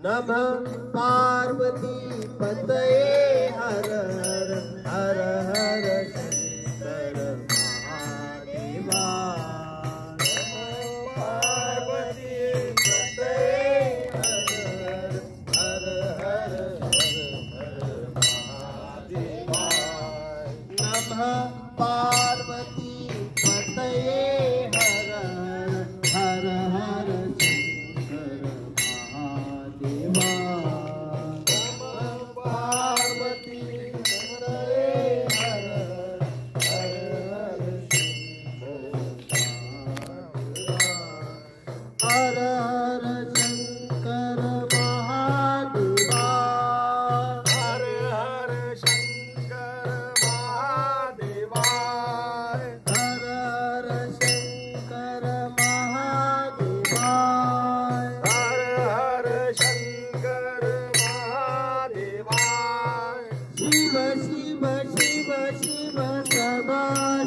नमः पार्वती पतये हर हर हर हर शंकर महादेवा नमः पार्वती पतये हर हर हर हर महादेवा नमः पार्वती पतये हर हर हर शंकर महादेवा नमः पार्वती पतये हर हर हर हर हर शंकर महादेवा हर हर शंकर महादेवा हर हर शंकर महादेवा हर हर शंकर महादेवा शिव शिव शिव शिव सदा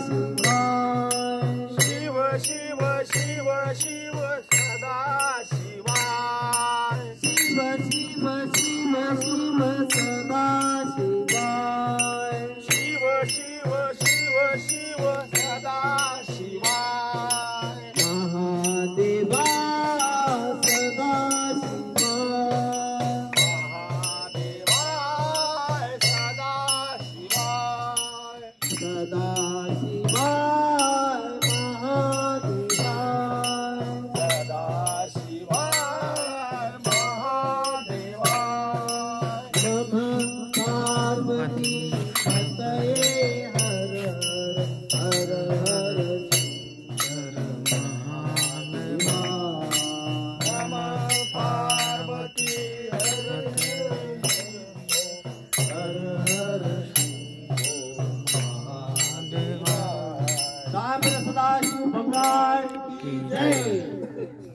शिवाय शिव शिव शिव शिव सदा शिवाय शिव शिव शिव शिव सदा शिवाय शिव शिव शिव शिव सदा शिवाय महादेवा सदा शिवाय महादेवा सदा शिवाय सदा शिवाय महादेवा सदा शिवाय महादेवा नमः पार्वती पतये हर हर हर शंकर महादेवा नमः पार्वती हर हर हर महादेवा सामने सदाशिव भगवान की जय।